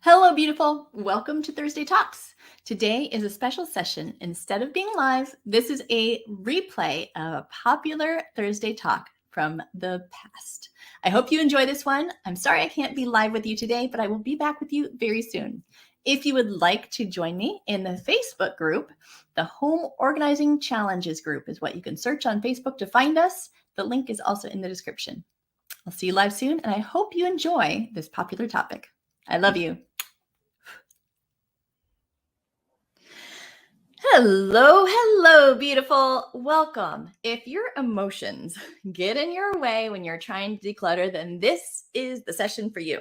Hello, beautiful. Welcome to Thursday Talks. Today is a special session. Instead of being live, this is a replay of a popular Thursday talk from the past. I hope you enjoy this one. I'm sorry I can't be live with you today, but I will be back with you very soon. If you would like to join me in the Facebook group, the Home Organizing Challenges group is what you can search on Facebook to find us. The link is also in the description. I'll see you live soon, and I hope you enjoy this popular topic. I love you. Hello, beautiful. Welcome. If your emotions get in your way when you're trying to declutter, then this is the session for you.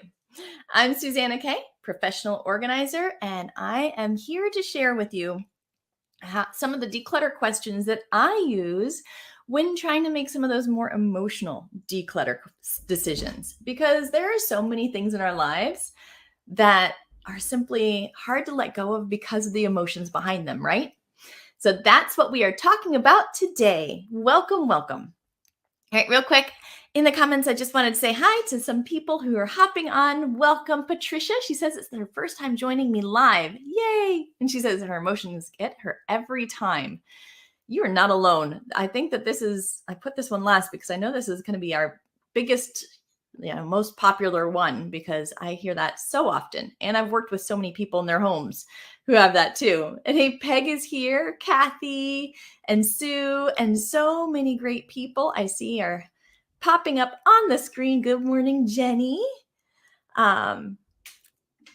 I'm Susanna Kay, professional organizer, and I am here to share with you some of the declutter questions that I use when trying to make some of those more emotional declutter decisions, because there are so many things in our lives that are simply hard to let go of because of the emotions behind them, right? So that's what we are talking about today. Welcome. All right, real quick, in the comments, I just wanted to say hi to some people who are hopping on. Welcome, Patricia. She says it's her first time joining me live. Yay! And she says her emotions get her every time. You are not alone. I think that I put this one last because I know this is going to be our biggest, most popular one, because I hear that so often. And I've worked with so many people in their homes who have that too. And hey, Peg is here, Kathy and Sue, and so many great people I see are popping up on the screen. Good morning, Jenny.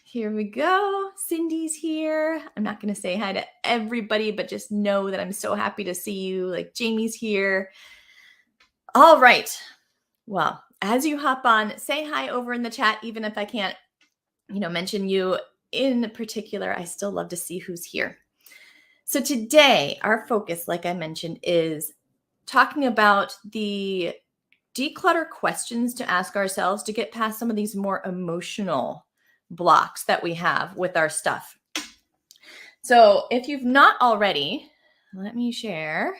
Here we go. Cindy's here. I'm not going to say hi to everybody, but just know that I'm so happy to see you. Like Jamie's here. All right. Well, as you hop on, say hi over in the chat, even if I can't, mention you in particular. I still love to see who's here. So today, our focus, like I mentioned, is talking about the declutter questions to ask ourselves to get past some of these more emotional blocks that we have with our stuff. So if you've not already, let me share.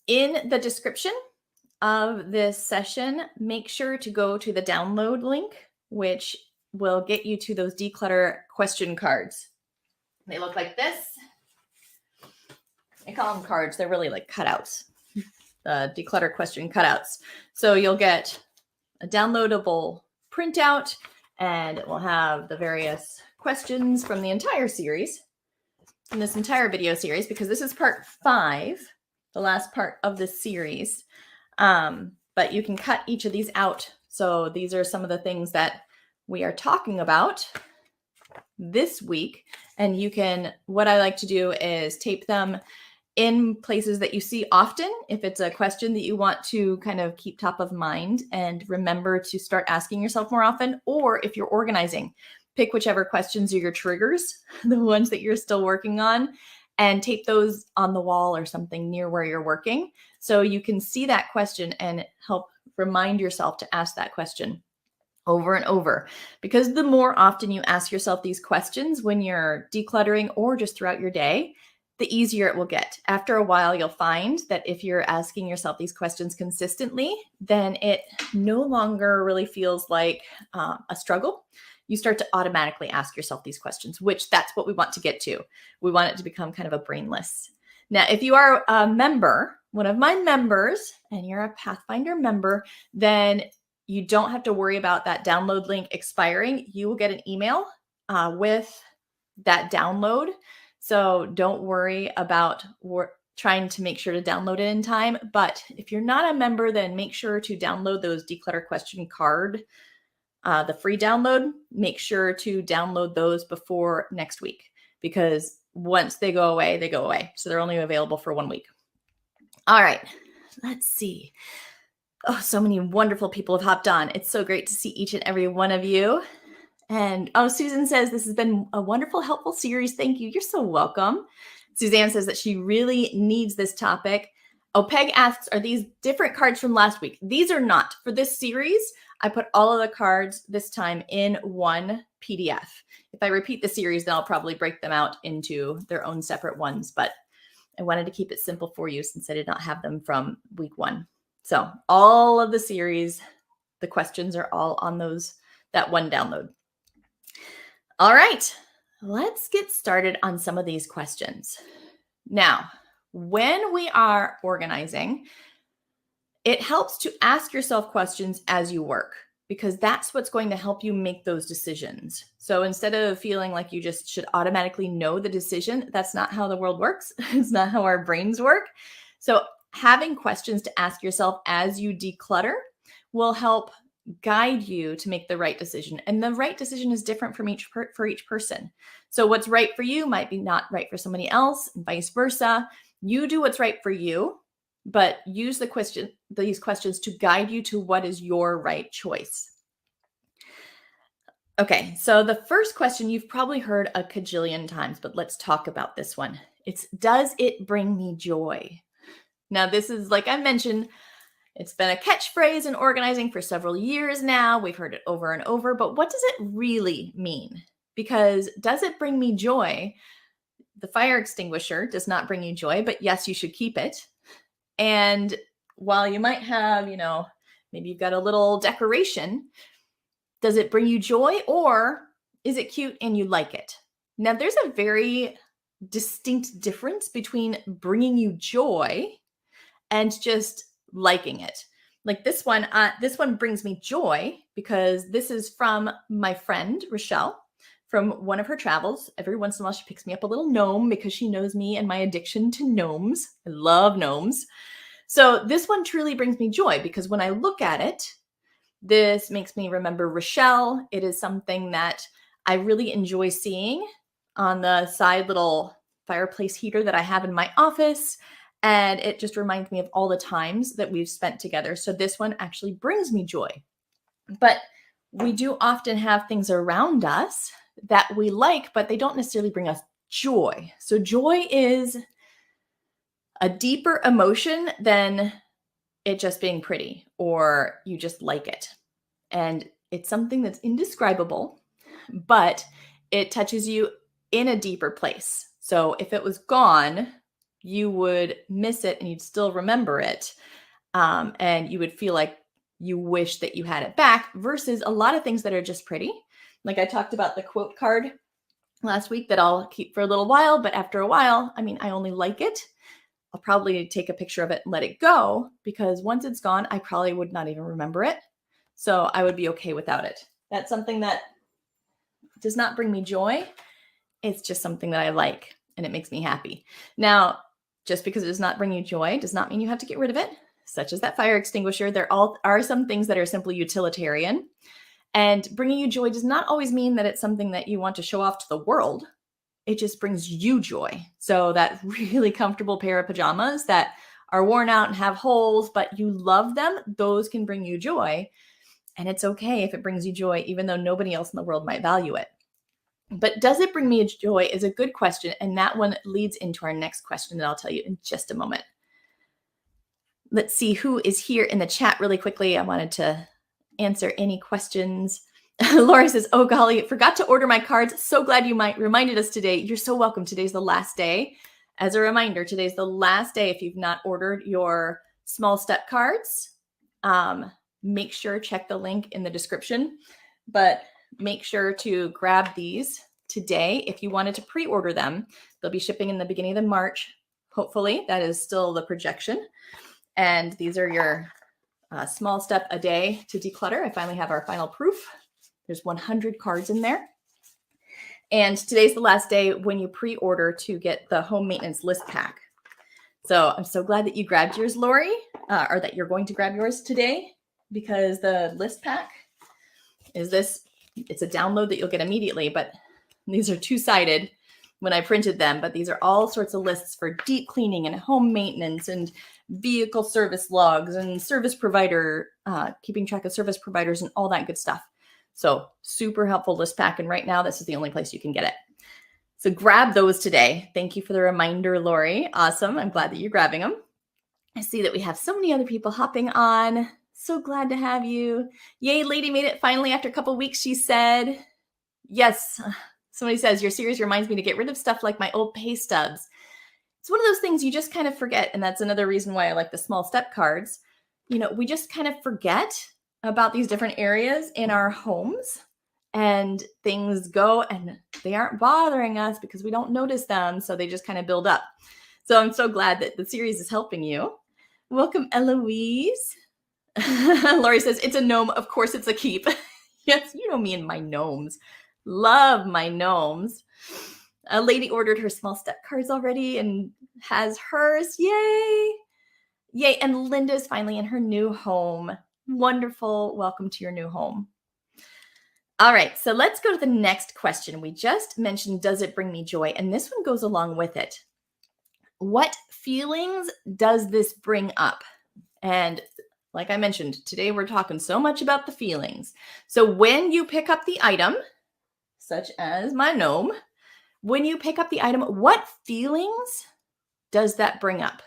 In the description of this session, make sure to go to the download link, which will get you to those declutter question cards. They look like this. I call them cards. They're really like cutouts, declutter question cutouts. So you'll get a downloadable printout, and it will have the various questions from the entire series, from this entire video series, because this is part 5, the last part of this series. But you can cut each of these out. So these are some of the things that we are talking about this week. And what I like to do is tape them in places that you see often. If it's a question that you want to kind of keep top of mind and remember to start asking yourself more often, or if you're organizing, pick whichever questions are your triggers, the ones that you're still working on, and tape those on the wall or something near where you're working, so you can see that question and help remind yourself to ask that question over and over. Because the more often you ask yourself these questions when you're decluttering or just throughout your day, the easier it will get. After a while, you'll find that if you're asking yourself these questions consistently, then it no longer really feels like a struggle. You start to automatically ask yourself these questions, which that's what we want to get to. We want it to become kind of a brainless. Now, if you are a member, one of my members, and you're a Pathfinder member, then you don't have to worry about that download link expiring. You will get an email with that download. So don't worry about trying to make sure to download it in time. But if you're not a member, then make sure to download those declutter question card, the free download. Make sure to download those before next week, because once they go away, they go away. So they're only available for 1 week. All right, let's see. Oh, so many wonderful people have hopped on. It's so great to see each and every one of you. And Susan says, this has been a wonderful, helpful series. Thank you. You're so welcome. Suzanne says that she really needs this topic. Oh, Peg asks, are these different cards from last week? These are not. For this series, I put all of the cards this time in one PDF. If I repeat the series, then I'll probably break them out into their own separate ones. But I wanted to keep it simple for you since I did not have them from week 1. So all of the series, the questions are all on that one download. All right, let's get started on some of these questions. Now, when we are organizing, it helps to ask yourself questions as you work because that's what's going to help you make those decisions. So instead of feeling like you just should automatically know the decision, that's not how the world works. It's not how our brains work. So having questions to ask yourself as you declutter will help guide you to make the right decision. And the right decision is different from for each person. So what's right for you might be not right for somebody else, and vice versa. You do what's right for you, but use these questions to guide you to what is your right choice. Okay, so the first question you've probably heard a cajillion times, but let's talk about this one. It's, does it bring me joy? Now, this is, like I mentioned, it's been a catchphrase in organizing for several years now. We've heard it over and over, but what does it really mean? Because does it bring me joy? The fire extinguisher does not bring you joy, but yes, you should keep it. And while you might have, maybe you've got a little decoration, does it bring you joy or is it cute and you like it? Now, there's a very distinct difference between bringing you joy and just liking it. Like this one brings me joy because this is from my friend, Rochelle, from one of her travels. Every once in a while, she picks me up a little gnome because she knows me and my addiction to gnomes. I love gnomes. So this one truly brings me joy because when I look at it, this makes me remember Rochelle. It is something that I really enjoy seeing on the side little fireplace heater that I have in my office. And it just reminds me of all the times that we've spent together. So this one actually brings me joy. But we do often have things around us that we like, but they don't necessarily bring us joy. So joy is a deeper emotion than it just being pretty or you just like it. And it's something that's indescribable, but it touches you in a deeper place. So if it was gone, you would miss it and you'd still remember it. And you would feel like you wish that you had it back versus a lot of things that are just pretty. Like I talked about the quote card last week that I'll keep for a little while, but after a while, I only like it. I'll probably take a picture of it and let it go because once it's gone, I probably would not even remember it. So I would be okay without it. That's something that does not bring me joy. It's just something that I like and it makes me happy. Now, just because it does not bring you joy does not mean you have to get rid of it, such as that fire extinguisher. There are some things that are simply utilitarian. And bringing you joy does not always mean that it's something that you want to show off to the world. It just brings you joy. So that really comfortable pair of pajamas that are worn out and have holes, but you love them, those can bring you joy. And it's okay if it brings you joy, even though nobody else in the world might value it. But does it bring me joy is a good question. And that one leads into our next question that I'll tell you in just a moment. Let's see who is here in the chat really quickly. I wanted to answer any questions. Laura says, oh golly, forgot to order my cards. So glad you reminded us today. You're so welcome. Today's the last day. As a reminder, today's the last day. If you've not ordered your small step cards, make sure check the link in the description, but make sure to grab these today. If you wanted to pre-order them, they'll be shipping in the beginning of March. Hopefully that is still the projection. And these are your small step a day to declutter. I finally have our final proof. There's 100 cards in there. And today's the last day when you pre-order to get the home maintenance list pack. So I'm so glad that you grabbed yours, Lori, or that you're going to grab yours today, because the list pack is this. It's a download that you'll get immediately, but these are two-sided when I printed them, but these are all sorts of lists for deep cleaning and home maintenance and vehicle service logs and service provider, keeping track of service providers and all that good stuff. So super helpful list pack. And right now, this is the only place you can get it. So grab those today. Thank you for the reminder, Lori. Awesome. I'm glad that you're grabbing them. I see that we have so many other people hopping on. So glad to have you. Yay, lady made it finally after a couple weeks, she said. Yes. Somebody says, your series reminds me to get rid of stuff like my old pay stubs. It's one of those things you just kind of forget. And that's another reason why I like the small step cards. We just kind of forget about these different areas in our homes. and things go and they aren't bothering us because we don't notice them. So they just kind of build up. So I'm so glad that the series is helping you. Welcome, Eloise. Lori says, it's a gnome. Of course it's a keep. Yes, you know me and my gnomes. Love my gnomes. A lady ordered her small step cards already and has hers. Yay. Yay. And Linda's finally in her new home. Wonderful. Welcome to your new home. All right, so let's go to the next question. We just mentioned, does it bring me joy? And this one goes along with it. What feelings does this bring up? And like I mentioned, today we're talking so much about the feelings. So when you pick up the item, such as my gnome, when you pick up the item, what feelings does that bring up?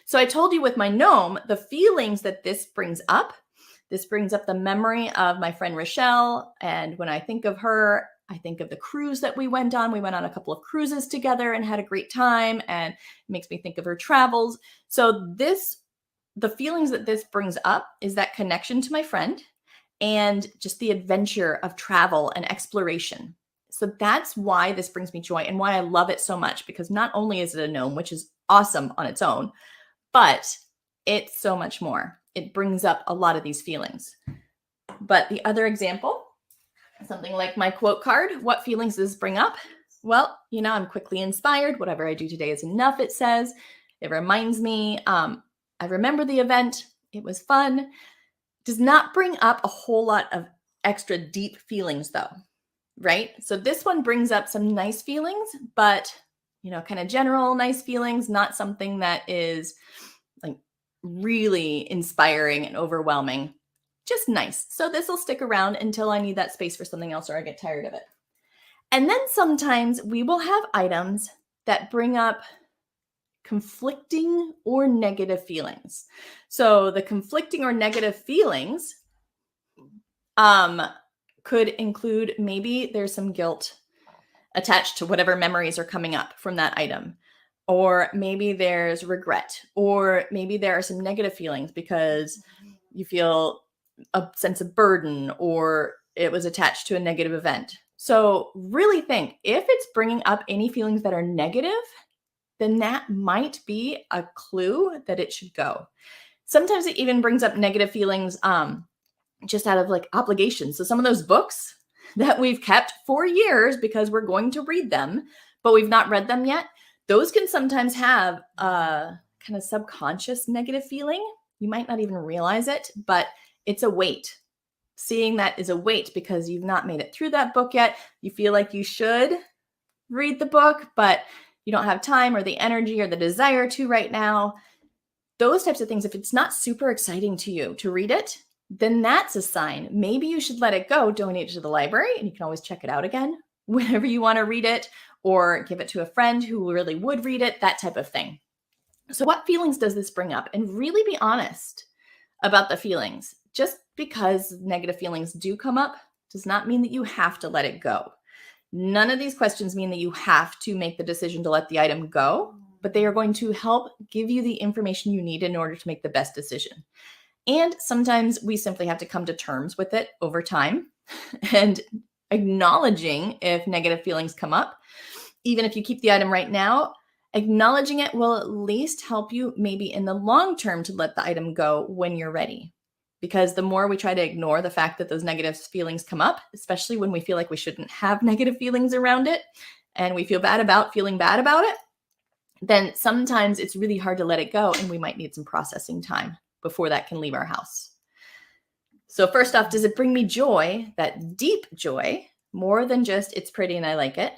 So I told you with my gnome, the feelings that this brings up the memory of my friend Rochelle. And when I think of her, I think of the cruise that we went on. We went on a couple of cruises together and had a great time, and it makes me think of her travels. So the feelings that this brings up is that connection to my friend and just the adventure of travel and exploration. So that's why this brings me joy and why I love it so much, because not only is it a gnome, which is awesome on its own, but it's so much more. It brings up a lot of these feelings. But the other example, something like my quote card, what feelings does this bring up? Well, I'm quickly inspired. Whatever I do today is enough, it says. It reminds me, I remember the event. It was fun. Does not bring up a whole lot of extra deep feelings though, right? So this one brings up some nice feelings, but, kind of general nice feelings, not something that is like really inspiring and overwhelming, just nice. So this will stick around until I need that space for something else or I get tired of it. And then sometimes we will have items that bring up conflicting or negative feelings. So the conflicting or negative feelings could include, maybe there's some guilt attached to whatever memories are coming up from that item. Or maybe there's regret, or maybe there are some negative feelings because you feel a sense of burden or it was attached to a negative event. So really think, if it's bringing up any feelings that are negative, then that might be a clue that it should go. Sometimes it even brings up negative feelings just out of like obligation. So some of those books that we've kept for years because we're going to read them, but we've not read them yet, those can sometimes have a kind of subconscious negative feeling. You might not even realize it, but it's a weight. Seeing that is a weight because you've not made it through that book yet. You feel like you should read the book, but you don't have time or the energy or the desire to right now. Those types of things, if it's not super exciting to you to read it, then that's a sign. Maybe you should let it go, donate it to the library, and you can always check it out again whenever you want to read it, or give it to a friend who really would read it, that type of thing. So what feelings does this bring up? And really be honest about the feelings. Just because negative feelings do come up does not mean that you have to let it go. None of these questions mean that you have to make the decision to let the item go, but they are going to help give you the information you need in order to make the best decision. And sometimes we simply have to come to terms with it over time and acknowledging if negative feelings come up. Even if you keep the item right now, acknowledging it will at least help you maybe in the long term to let the item go when you're ready. Because the more we try to ignore the fact that those negative feelings come up, especially when we feel like we shouldn't have negative feelings around it and we feel bad about feeling bad about it, then sometimes it's really hard to let it go and we might need some processing time before that can leave our house. So first off, does it bring me joy, that deep joy, more than just it's pretty and I like it?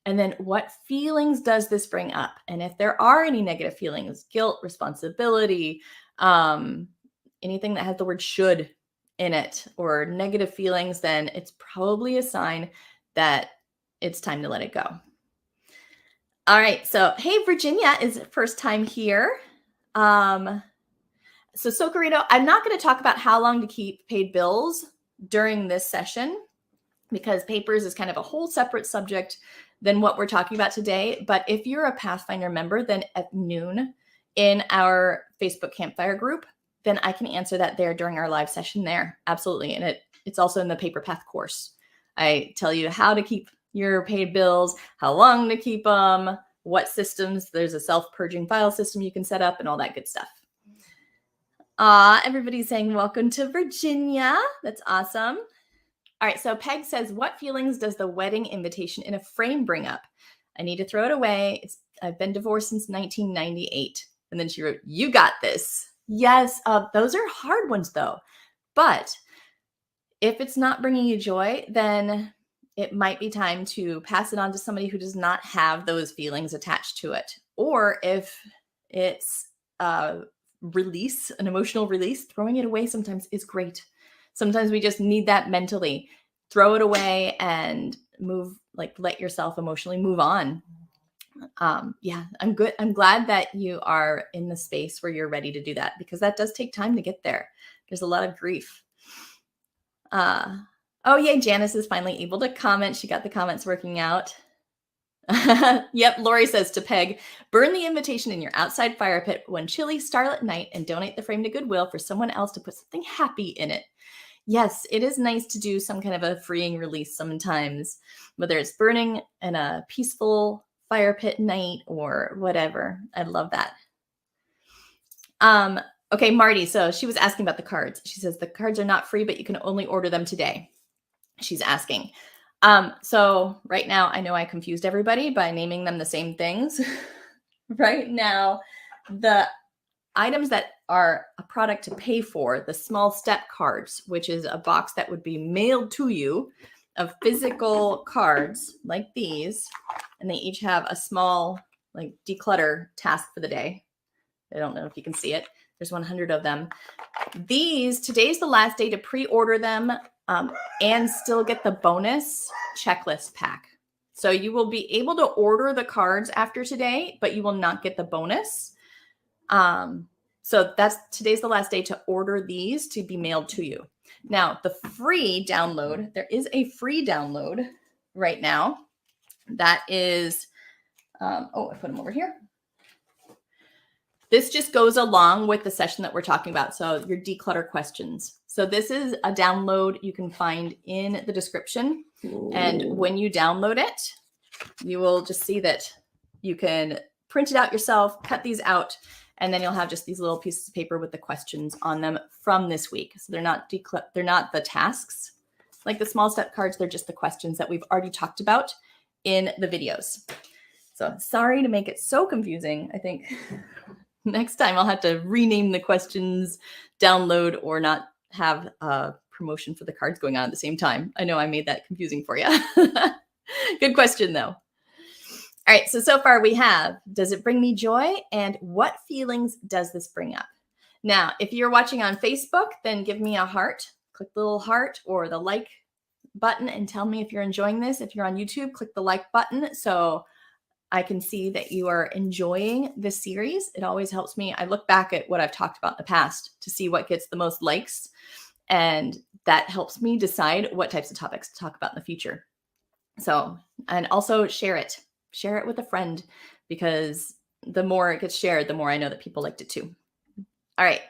And then what feelings does this bring up? And if there are any negative feelings, guilt, responsibility, anything that has the word should in it or negative feelings, then it's probably a sign that it's time to let it go. All right. So, hey, Virginia is first time here. So Socorito, I'm not going to talk about how long to keep paid bills during this session because papers is kind of a whole separate subject than what we're talking about today. But if you're a Pathfinder member, then at noon in our Facebook Campfire group, then I can answer that there during our live session there. Absolutely. And it's also in the Paper Path course. I tell you how to keep your paid bills, how long to keep them, what systems. There's a self-purging file system you can set up and all that good stuff. Everybody's saying welcome to Virginia. That's awesome. All right, so Peg says, what feelings does the wedding invitation in a frame bring up? I need to throw it away. I've been divorced since 1998. And then she wrote, you got this. Yes, those are hard ones though. But if it's not bringing you joy, then it might be time to pass it on to somebody who does not have those feelings attached to it. Or if it's an emotional release, throwing it away sometimes is great. Sometimes we just need that mentally. Throw it away and move, like let yourself emotionally move on. Yeah, I'm good. I'm glad that you are in the space where you're ready to do that, because that does take time to get there. There's a lot of grief. Oh, yay, Janice is finally able to comment. She got the comments working out. Yep, Lori says to Peg, burn the invitation in your outside fire pit one chilly starlit night and donate the frame to Goodwill for someone else to put something happy in it. Yes, it is nice to do some kind of a freeing release sometimes, whether it's burning in a peaceful fire pit night or whatever. I love that. Okay, Marty, so she was asking about the cards. She says the cards are not free, but you can only order them today. She's asking. So right now, I know I confused everybody by naming them the same things. Right now, the items that are a product to pay for, the small step cards, which is a box that would be mailed to you of physical cards like these, and they each have a small like declutter task for the day. I don't know if you can see it. There's 100 of them. Today's the last day to pre-order them and still get the bonus checklist pack. So you will be able to order the cards after today, but you will not get the bonus. So today's the last day to order these to be mailed to you. Now, the free download, there is a free download right now. That is, I put them over here. This just goes along with the session that we're talking about. So your declutter questions. So this is a download you can find in the description. And when you download it, you will just see that you can print it out yourself, cut these out, and then you'll have just these little pieces of paper with the questions on them from this week. So they're not the tasks like the small step cards. They're just the questions that we've already talked about in the videos. So sorry to make it so confusing. I think next time I'll have to rename the questions, download, or not have a promotion for the cards going on at the same time. I know I made that confusing for you. Good question though. All right, so far we have, does it bring me joy? And what feelings does this bring up? Now, if you're watching on Facebook, then give me a heart. Click the little heart or the like button and tell me if you're enjoying this. If you're on YouTube, click the like button so I can see that you are enjoying this series. It always helps me. I look back at what I've talked about in the past to see what gets the most likes, and that helps me decide what types of topics to talk about in the future. So, and also share it. Share it with a friend, because the more it gets shared, the more I know that people liked it too. All right.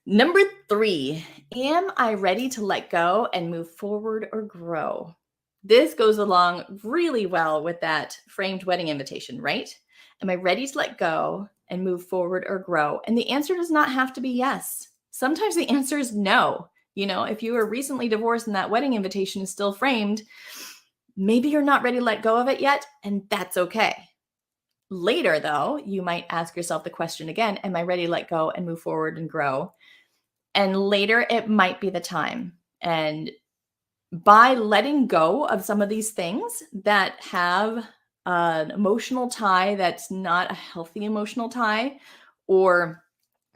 Number 3, am I ready to let go and move forward or grow? This goes along really well with that framed wedding invitation, right? Am I ready to let go and move forward or grow? And the answer does not have to be yes. Sometimes the answer is no. You know, if you were recently divorced and that wedding invitation is still framed, maybe you're not ready to let go of it yet, and that's okay. Later, though, you might ask yourself the question again, am I ready to let go and move forward and grow? And later, it might be the time. And by letting go of some of these things that have an emotional tie that's not a healthy emotional tie, or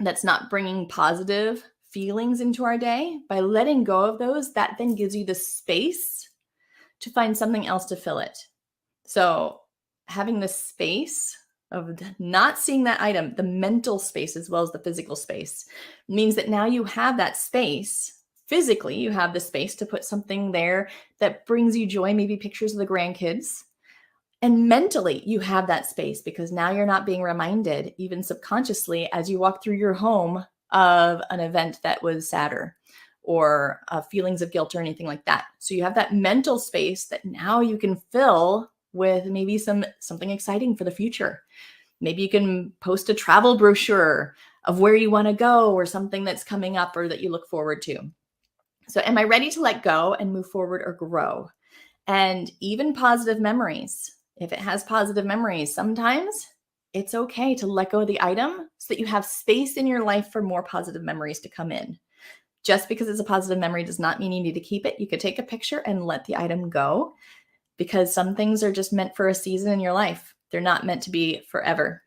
that's not bringing positive feelings into our day, by letting go of those, that then gives you the space to find something else to fill it. So having the space of not seeing that item, the mental space as well as the physical space, means that now you have that space. Physically, you have the space to put something there that brings you joy, maybe pictures of the grandkids. And mentally, you have that space because now you're not being reminded, even subconsciously, as you walk through your home, of an event that was sadder, or feelings of guilt or anything like that. So you have that mental space that now you can fill with maybe something exciting for the future. Maybe you can post a travel brochure of where you want to go or something that's coming up or that you look forward to. So am I ready to let go and move forward or grow? And even positive memories, if it has positive memories, sometimes it's okay to let go of the item so that you have space in your life for more positive memories to come in. Just because it's a positive memory does not mean you need to keep it. You could take a picture and let the item go, because some things are just meant for a season in your life. They're not meant to be forever.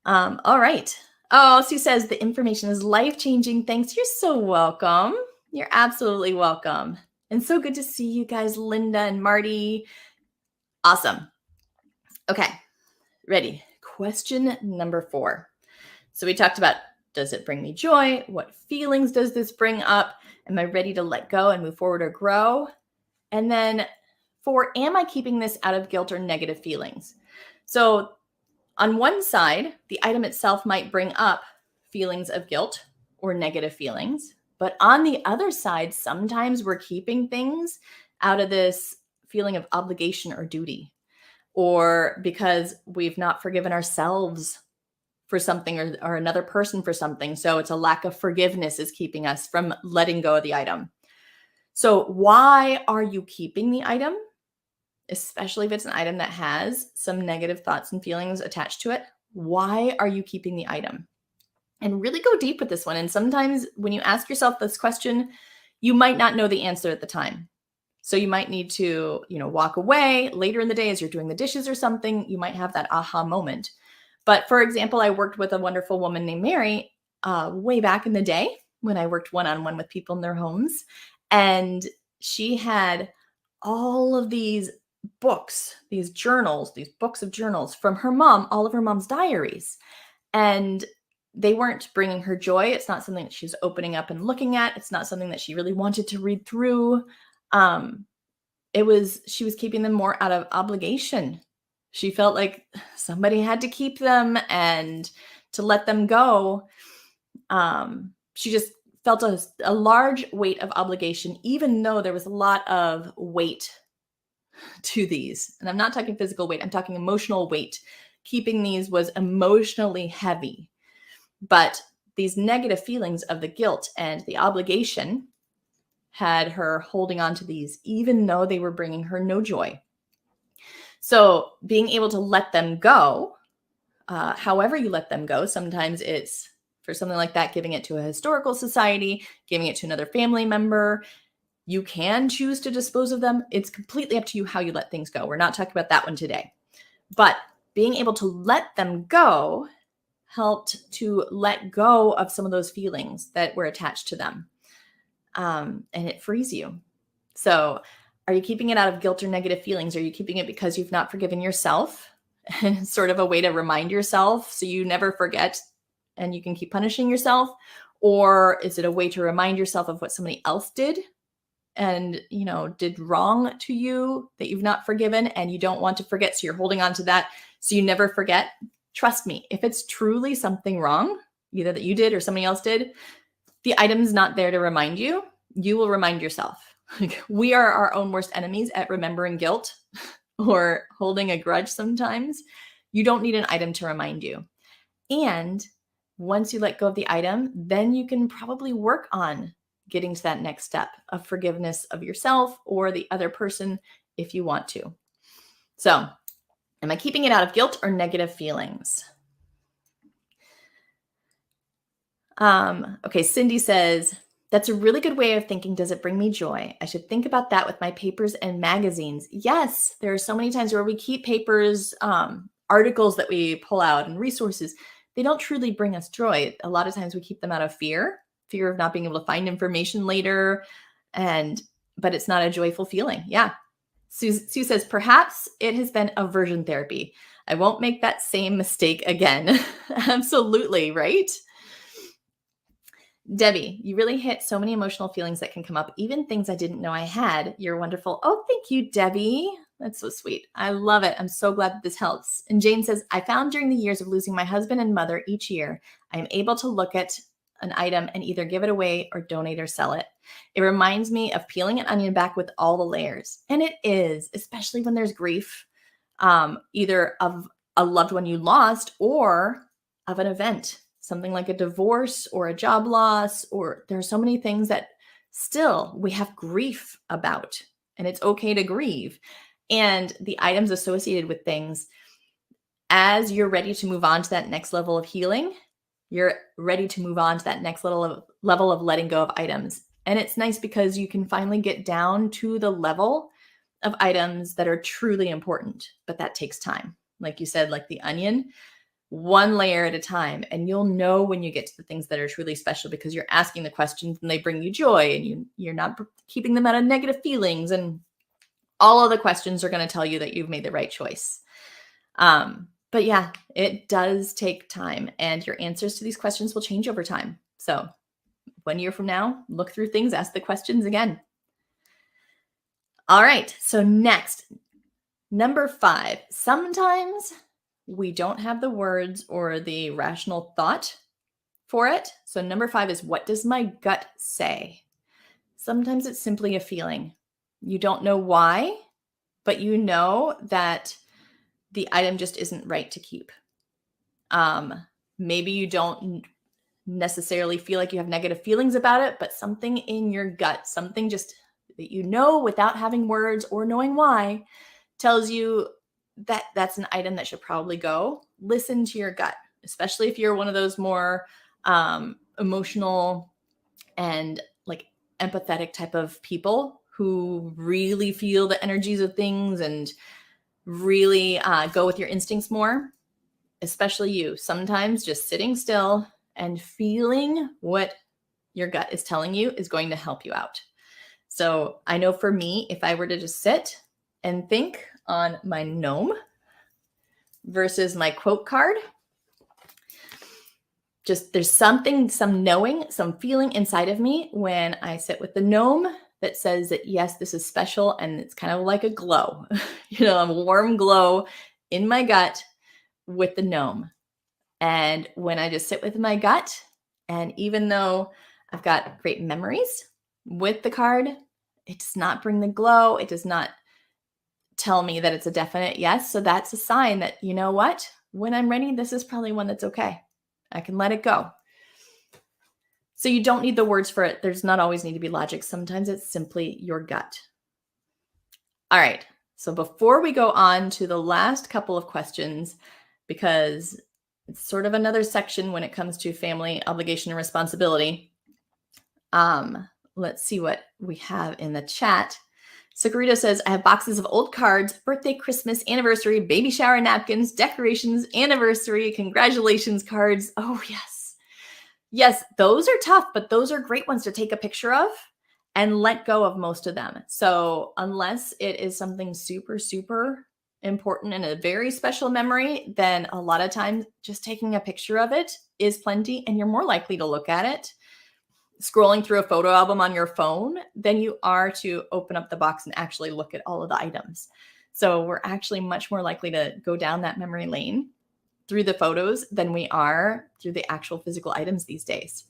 All right. Oh, Sue says the information is life-changing. Thanks. You're so welcome. You're absolutely welcome. And so good to see you guys, Linda and Marty. Awesome. Okay, ready. Question number 4. So we talked about, does it bring me joy? What feelings does this bring up? Am I ready to let go and move forward or grow? And then 4, am I keeping this out of guilt or negative feelings? So on one side, the item itself might bring up feelings of guilt or negative feelings. But on the other side, sometimes we're keeping things out of this feeling of obligation or duty, or because we've not forgiven ourselves for something or another person for something. So it's a lack of forgiveness is keeping us from letting go of the item. So why are you keeping the item? Especially if it's an item that has some negative thoughts and feelings attached to it. Why are you keeping the item? And really go deep with this one. And sometimes when you ask yourself this question, you might not know the answer at the time. So you might need to, walk away later in the day as you're doing the dishes or something. You might have that aha moment. But for example, I worked with a wonderful woman named Mary way back in the day when I worked one-on-one with people in their homes. And she had all of these books, these journals, these books of journals from her mom, all of her mom's diaries. And they weren't bringing her joy. It's not something that she's opening up and looking at. It's not something that she really wanted to read through. She was keeping them more out of obligation. She felt like somebody had to keep them, and to let them go, she just felt a large weight of obligation, even though there was a lot of weight to these. And I'm not talking physical weight, I'm talking emotional weight. Keeping these was emotionally heavy. But these negative feelings of the guilt and the obligation had her holding on to these, even though they were bringing her no joy. So being able to let them go, however you let them go, sometimes it's for something like that, giving it to a historical society, giving it to another family member. You can choose to dispose of them. It's completely up to you how you let things go. We're not talking about that one today. But being able to let them go helped to let go of some of those feelings that were attached to them. And it frees you. So are you keeping it out of guilt or negative feelings? Are you keeping it because you've not forgiven yourself? And it's sort of a way to remind yourself so you never forget and you can keep punishing yourself? Or is it a way to remind yourself of what somebody else did and, did wrong to you that you've not forgiven and you don't want to forget? So you're holding on to that so you never forget. Trust me, if it's truly something wrong, either that you did or somebody else did, the item's not there to remind you. You will remind yourself. We are our own worst enemies at remembering guilt or holding a grudge sometimes. You don't need an item to remind you. And once you let go of the item, then you can probably work on getting to that next step of forgiveness of yourself or the other person if you want to. So, am I keeping it out of guilt or negative feelings? Okay, Cindy says, that's a really good way of thinking. Does it bring me joy? I should think about that with my papers and magazines. Yes, there are so many times where we keep papers, articles that we pull out and resources. They don't truly bring us joy. A lot of times we keep them out of fear of not being able to find information later. But it's not a joyful feeling. Yeah. Sue says, perhaps it has been aversion therapy. I won't make that same mistake again. Absolutely, right? Debbie, you really hit so many emotional feelings that can come up, even things I didn't know I had. You're wonderful. Oh, thank you, Debbie. That's so sweet. I love it. I'm so glad that this helps. And Jane says, I found during the years of losing my husband and mother each year, I am able to look at an item and either give it away or donate or sell it. It reminds me of peeling an onion back with all the layers. And it is, especially when there's grief, either of a loved one you lost or of an event, something like a divorce or a job loss, or there are so many things that still we have grief about, and it's okay to grieve. And the items associated with things, as you're ready to move on to that next level of healing, you're ready to move on to that next level of letting go of items. And it's nice because you can finally get down to the level of items that are truly important, but that takes time. Like you said, like the onion, one layer at a time. And you'll know when you get to the things that are truly special because you're asking the questions and they bring you joy, and you're not keeping them out of negative feelings. And all of the questions are going to tell you that you've made the right choice. But yeah, it does take time, and your answers to these questions will change over time. So 1 year from now, look through things, ask the questions again. All right. So next, number 5, sometimes we don't have the words or the rational thought for it. So number 5 is, what does my gut say? Sometimes it's simply a feeling. You don't know why, but you know that the item just isn't right to keep. Maybe you don't necessarily feel like you have negative feelings about it, but something in your gut, something just that you know without having words or knowing why, tells you that that's an item that should probably go. Listen to your gut, especially if you're one of those more emotional and like empathetic type of people who really feel the energies of things and really go with your instincts more, especially you. Sometimes just sitting still and feeling what your gut is telling you is going to help you out. So I know for me, if I were to just sit and think on my gnome versus my quote card, just there's something, some knowing, some feeling inside of me when I sit with the gnome that says that, yes, this is special. And it's kind of like a glow, a warm glow in my gut with the gnome. And when I just sit with my gut, and even though I've got great memories with the card, it does not bring the glow. It does not tell me that it's a definite yes. So that's a sign that, you know what, when I'm ready, this is probably one that's okay. I can let it go. So you don't need the words for it. There's not always need to be logic. Sometimes it's simply your gut. All right. So before we go on to the last couple of questions, because it's sort of another section when it comes to family obligation and responsibility, let's see what we have in the chat. Sakurito says, I have boxes of old cards, birthday, Christmas, anniversary, baby shower napkins, decorations, anniversary, congratulations cards. Oh, yes. Yes, those are tough, but those are great ones to take a picture of and let go of most of them. So unless it is something super, super important and a very special memory, then a lot of times just taking a picture of it is plenty, and you're more likely to look at it scrolling through a photo album on your phone than you are to open up the box and actually look at all of the items. So we're actually much more likely to go down that memory lane through the photos than we are through the actual physical items these days.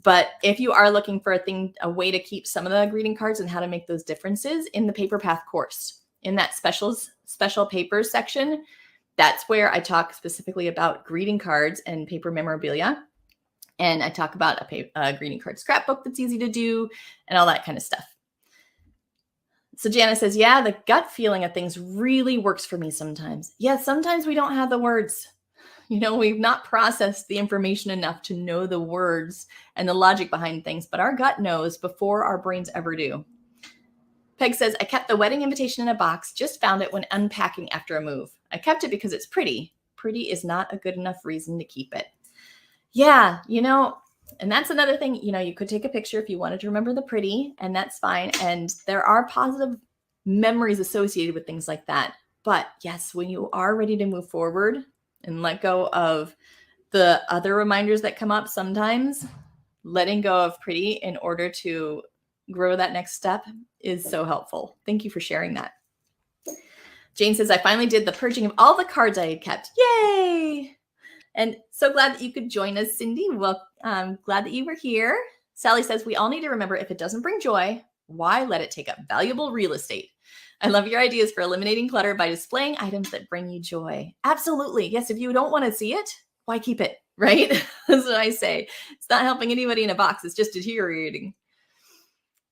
But if you are looking for a way to keep some of the greeting cards and how to make those differences, in the Paper Path course, in that special papers section, that's where I talk specifically about greeting cards and paper memorabilia. And I talk about a greeting card scrapbook that's easy to do and all that kind of stuff. So Jana says, yeah, the gut feeling of things really works for me sometimes. Yeah, sometimes we don't have the words. We've not processed the information enough to know the words and the logic behind things, but our gut knows before our brains ever do. Peg says, I kept the wedding invitation in a box, just found it when unpacking after a move. I kept it because it's pretty. Pretty is not a good enough reason to keep it. Yeah, and that's another thing, you could take a picture if you wanted to remember the pretty, and that's fine. And there are positive memories associated with things like that. But yes, when you are ready to move forward and let go of the other reminders that come up, sometimes letting go of pretty in order to grow that next step is so helpful. Thank you for sharing that. Jane says, I finally did the purging of all the cards I had kept. Yay! And so glad that you could join us, Cindy. Well, I'm glad that you were here. Sally says, we all need to remember if it doesn't bring joy, why let it take up valuable real estate? I love your ideas for eliminating clutter by displaying items that bring you joy. Absolutely. Yes, if you don't want to see it, why keep it, right? That's what I say. It's not helping anybody in a box. It's just deteriorating.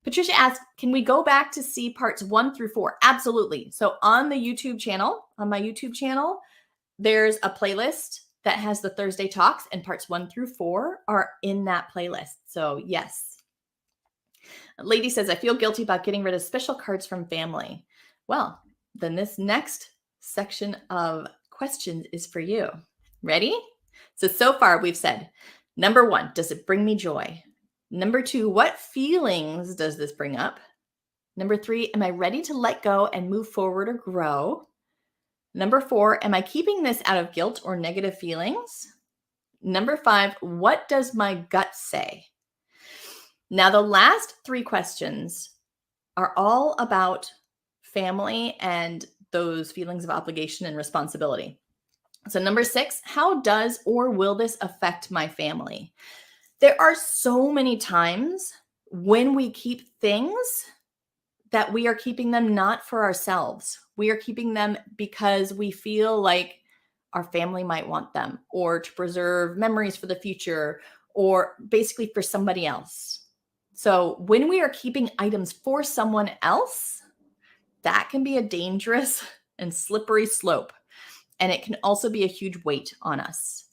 Patricia asks, can we go back to see parts 1 through 4? Absolutely. So on the YouTube channel, on my YouTube channel, there's a playlist that has the Thursday talks, and parts 1 through 4 are in that playlist. So yes. Lady says, I feel guilty about getting rid of special cards from family. Well, then this next section of questions is for you. Ready? So far we've said, number 1, does it bring me joy? Number 2, what feelings does this bring up? Number 3, am I ready to let go and move forward or grow? Number 4, am I keeping this out of guilt or negative feelings? Number 5, what does my gut say? Now, the last 3 questions are all about family and those feelings of obligation and responsibility. So number 6, how does or will this affect my family? There are so many times when we keep things that we are keeping them not for ourselves. We are keeping them because we feel like our family might want them, or to preserve memories for the future, or basically for somebody else. So when we are keeping items for someone else, that can be a dangerous and slippery slope. And it can also be a huge weight on us.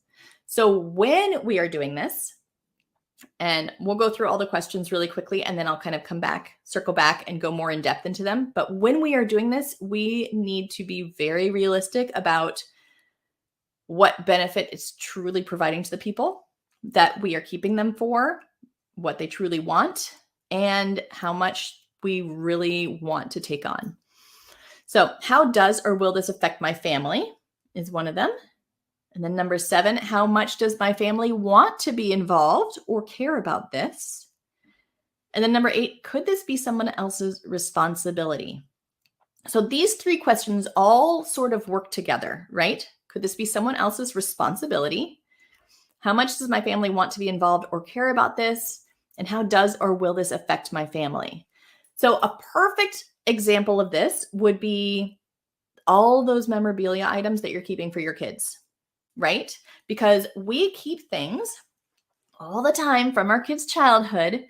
So when we are doing this, and we'll go through all the questions really quickly, and then I'll kind of circle back and go more in depth into them. But when we are doing this, we need to be very realistic about what benefit it's truly providing to the people that we are keeping them for, what they truly want, and how much we really want to take on. So how does or will this affect my family is one of them. And then number 7, how much does my family want to be involved or care about this? And then number 8, could this be someone else's responsibility? So these 3 questions all sort of work together, right? Could this be someone else's responsibility? How much does my family want to be involved or care about this? And how does or will this affect my family? So a perfect example of this would be all those memorabilia items that you're keeping for your kids, right? Because we keep things all the time from our kids' childhood,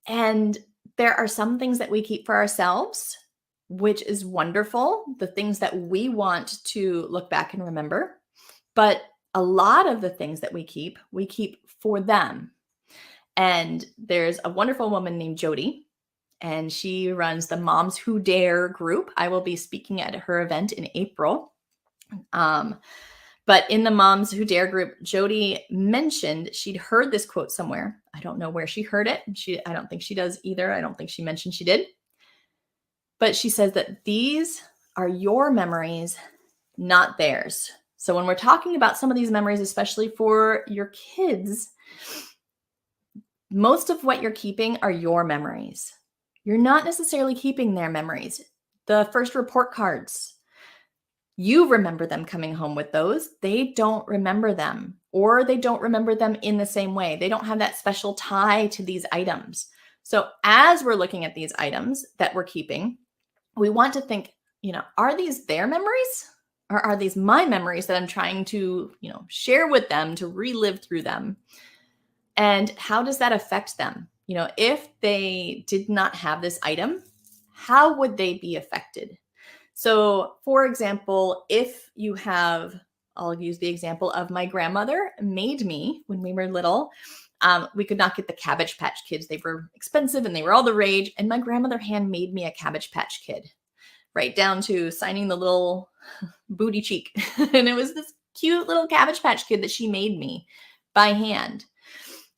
and there are some things that we keep for ourselves, which is wonderful, the things that we want to look back and remember. But a lot of the things that we keep for them. And there's a wonderful woman named Jody, and she runs the Moms Who Dare group. I will be speaking at her event in April. But in the Moms Who Dare group, Jody mentioned she'd heard this quote somewhere. I don't know where she heard it. I don't think she does either. I don't think she mentioned she did. But she says that these are your memories, not theirs. So when we're talking about some of these memories, especially for your kids, most of what you're keeping are your memories. You're not necessarily keeping their memories. The first report cards, you remember them coming home with those. They don't remember them, or they don't remember them in the same way. They don't have that special tie to these items. So as we're looking at these items that we're keeping, we want to think, are these their memories, or are these my memories that I'm trying to, share with them, to relive through them? And how does that affect them? If they did not have this item, how would they be affected? So, for example, if you have, I'll use the example of my grandmother made me when we were little. We could not get the Cabbage Patch Kids. They were expensive and they were all the rage. And my grandmother handmade me a Cabbage Patch Kid, right down to signing the little booty cheek. And it was this cute little Cabbage Patch Kid that she made me by hand.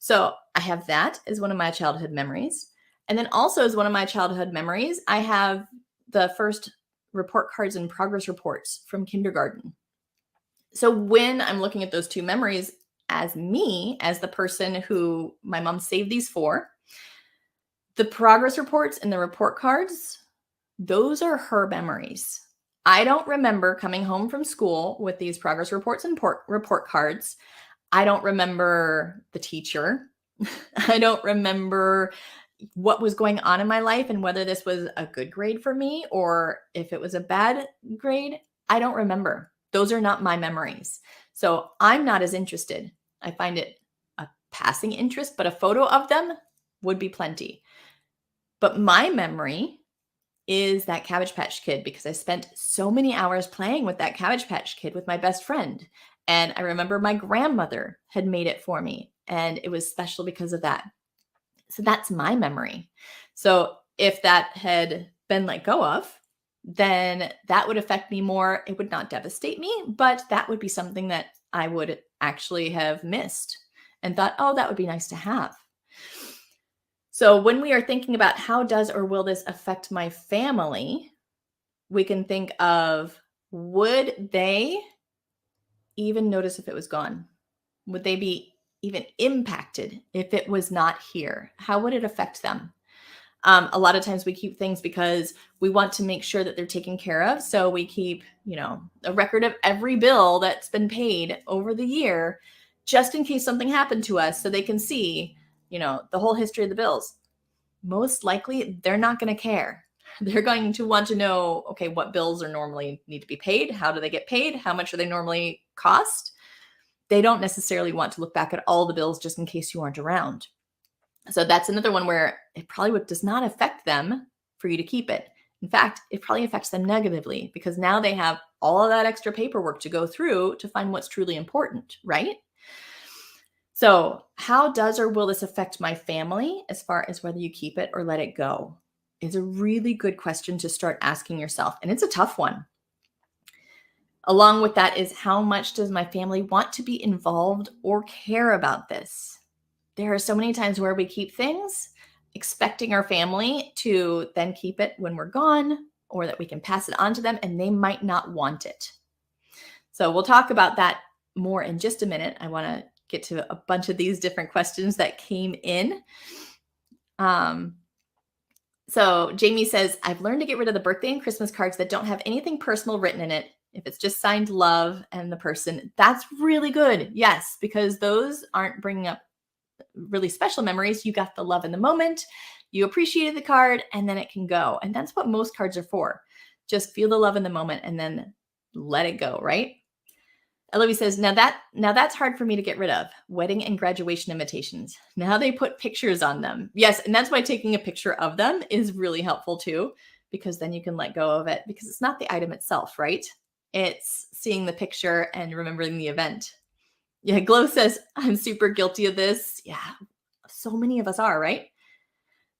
So I have that as one of my childhood memories. And then also as one of my childhood memories, I have the first report cards and progress reports from kindergarten. So when I'm looking at those 2 memories as me, as the person who my mom saved these for, the progress reports and the report cards, those are her memories. I don't remember coming home from school with these progress reports and report cards. I don't remember the teacher. I don't remember what was going on in my life and whether this was a good grade for me or if it was a bad grade. I don't remember. Those are not my memories. So I'm not as interested. I find it a passing interest, but a photo of them would be plenty. But my memory is that Cabbage Patch Kid, because I spent so many hours playing with that Cabbage Patch Kid with my best friend. And I remember my grandmother had made it for me, and it was special because of that. So that's my memory. So if that had been let go of, then that would affect me more. It would not devastate me, but that would be something that I would actually have missed and thought, oh, that would be nice to have. So when we are thinking about how does or will this affect my family, we can think of, would they even notice if it was gone? Would they be even impacted if it was not here? How would it affect them? A lot of times we keep things because we want to make sure that they're taken care of. So we keep, a record of every bill that's been paid over the year, just in case something happened to us, so they can see, the whole history of the bills. Most likely they're not going to care. They're going to want to know, okay, what bills are normally need to be paid? How do they get paid? How much do they normally cost? They don't necessarily want to look back at all the bills just in case you aren't around. So that's another one where it probably does not affect them for you to keep it. In fact, it probably affects them negatively because now they have all of that extra paperwork to go through to find what's truly important, right? So how does or will this affect my family as far as whether you keep it or let it go? Is a really good question to start asking yourself. And it's a tough one. Along with that is, how much does my family want to be involved or care about this? There are so many times where we keep things expecting our family to then keep it when we're gone, or that we can pass it on to them, and they might not want it. So we'll talk about that more in just a minute. I want to get to a bunch of these different questions that came in. So Jamie says, I've learned to get rid of the birthday and Christmas cards that don't have anything personal written in it. If it's just signed love and the person, that's really good. Yes, because those aren't bringing up really special memories. You got the love in the moment, you appreciated the card, and then it can go. And that's what most cards are for. Just feel the love in the moment and then let it go, right? Olivia says, now that's hard for me to get rid of. Wedding and graduation invitations. Now they put pictures on them. Yes, and that's why taking a picture of them is really helpful too, because then you can let go of it, because it's not the item itself, right? It's seeing the picture and remembering the event. Yeah, Glow says, I'm super guilty of this. Yeah, so many of us are, right?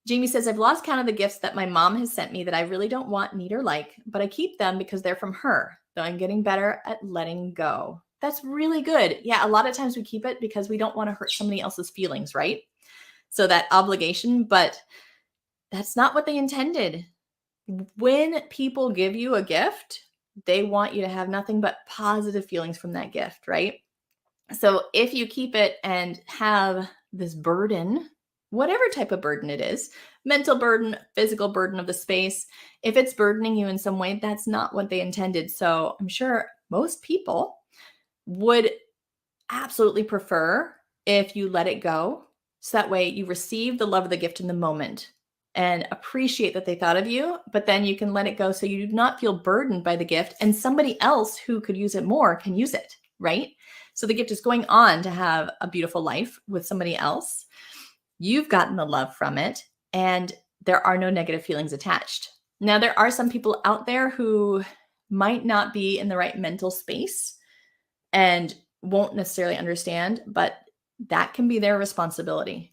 Jamie says, I've lost count of the gifts that my mom has sent me that I really don't want, need, or like, but I keep them because they're from her, though I'm getting better at letting go. That's really good. Yeah, a lot of times we keep it because we don't want to hurt somebody else's feelings, right? So that obligation, but that's not what they intended. When people give you a gift, they want you to have nothing but positive feelings from that gift, right? So if you keep it and have this burden, whatever type of burden it is, mental burden, physical burden of the space, if it's burdening you in some way, that's not what they intended. So I'm sure most people would absolutely prefer if you let it go. So that way you receive the love of the gift in the moment and appreciate that they thought of you, but then you can let it go so you do not feel burdened by the gift, and somebody else who could use it more can use it, right? So the gift is going on to have a beautiful life with somebody else. You've gotten the love from it, and there are no negative feelings attached. Now, there are some people out there who might not be in the right mental space and won't necessarily understand, but that can be their responsibility.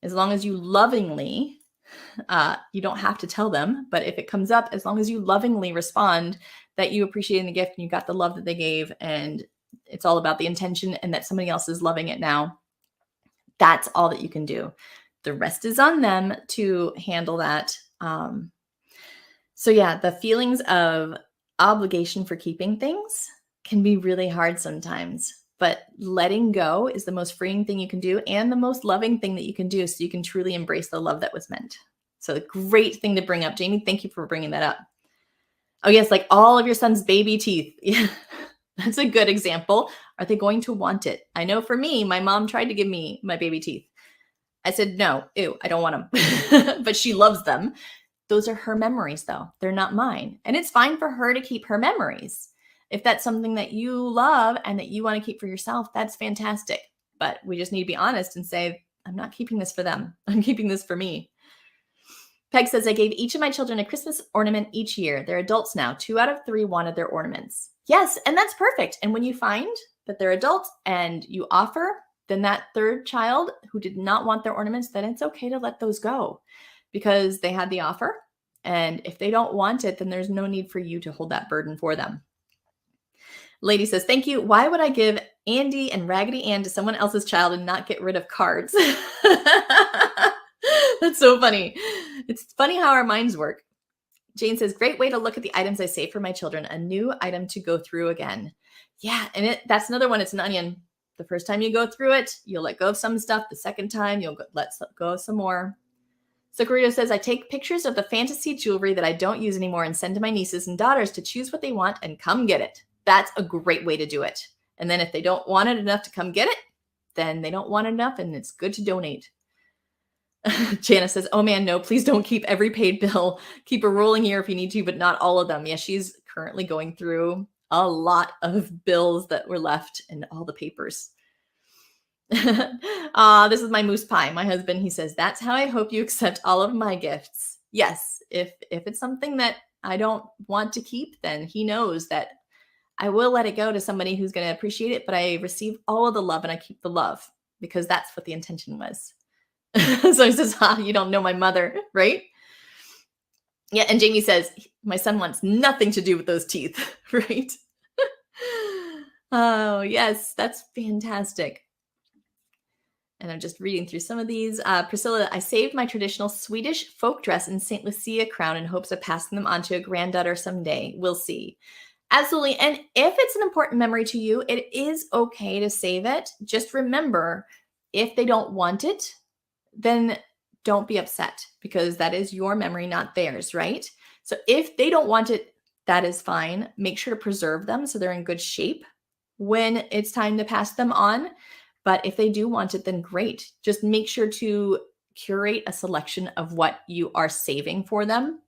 As long as you lovingly, you don't have to tell them, but if it comes up, as long as you lovingly respond that you appreciate the gift and you got the love that they gave, and it's all about the intention and that somebody else is loving it now, that's all that you can do. The rest is on them to handle that. So yeah, the feelings of obligation for keeping things can be really hard sometimes, but letting go is the most freeing thing you can do and the most loving thing that you can do, so you can truly embrace the love that was meant. So a great thing to bring up. Jamie, thank you for bringing that up. Oh, yes, like all of your son's baby teeth. Yeah, that's a good example. Are they going to want it? I know for me, my mom tried to give me my baby teeth. I said, no, ew, I don't want them. But she loves them. Those are her memories, though. They're not mine. And it's fine for her to keep her memories. If that's something that you love and that you want to keep for yourself, that's fantastic. But we just need to be honest and say, I'm not keeping this for them. I'm keeping this for me. Peg says, I gave each of my children a Christmas ornament each year. They're adults now. 2 out of 3 wanted their ornaments. Yes, and that's perfect. And when you find that they're adults and you offer, then that third child who did not want their ornaments, then it's okay to let those go because they had the offer. And if they don't want it, then there's no need for you to hold that burden for them. Lady says, thank you. Why would I give Andy and Raggedy Ann to someone else's child and not get rid of cards? That's so funny. It's funny how our minds work. Jane says, great way to look at the items I save for my children. A new item to go through again. Yeah, and that's another one. It's an onion. The first time you go through it, you'll let go of some stuff. The second time, you'll let go of some more. Sakurito says, I take pictures of the fantasy jewelry that I don't use anymore and send to my nieces and daughters to choose what they want and come get it. That's a great way to do it. And then if they don't want it enough to come get it, then they don't want it enough and it's good to donate. Janice says, oh man, no, please don't keep every paid bill. Keep a rolling year if you need to, but not all of them. Yeah, she's currently going through a lot of bills that were left and all the papers. This is my moose pie. My husband, he says, that's how I hope you accept all of my gifts. Yes, if it's something that I don't want to keep, then he knows that I will let it go to somebody who's going to appreciate it, but I receive all of the love and I keep the love because that's what the intention was. So he says, you don't know my mother, right? Yeah, and Jamie says, my son wants nothing to do with those teeth, right? Oh, yes, that's fantastic. And I'm just reading through some of these. Priscilla, I saved my traditional Swedish folk dress and St. Lucia crown in hopes of passing them on to a granddaughter someday. We'll see. Absolutely. And if it's an important memory to you, it is okay to save it. Just remember, if they don't want it, then don't be upset because that is your memory, not theirs, right? So if they don't want it, that is fine. Make sure to preserve them so they're in good shape when it's time to pass them on. But if they do want it, then great. Just make sure to curate a selection of what you are saving for them.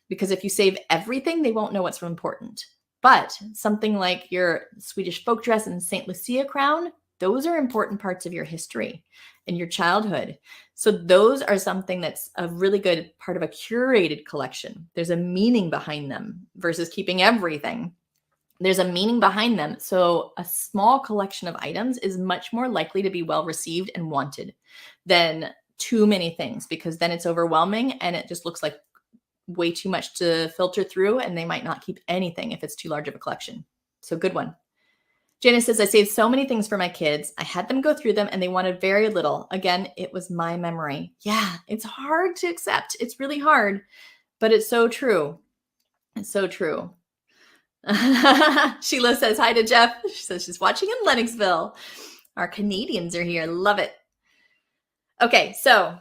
Because if you save everything, they won't know what's important. But something like your Swedish folk dress and St. Lucia crown, those are important parts of your history and your childhood. So those are something that's a really good part of a curated collection. There's a meaning behind them versus keeping everything. There's a meaning behind them. So a small collection of items is much more likely to be well received and wanted than too many things, because then it's overwhelming and it just looks like way too much to filter through and they might not keep anything if it's too large of a collection. So good one. Janice says, I saved so many things for my kids. I had them go through them and they wanted very little. Again, it was my memory. Yeah, it's hard to accept. It's really hard, but it's so true. It's so true. Sheila says hi to Jeff. She says she's watching in Lennoxville. Our Canadians are here. Love it. Okay, so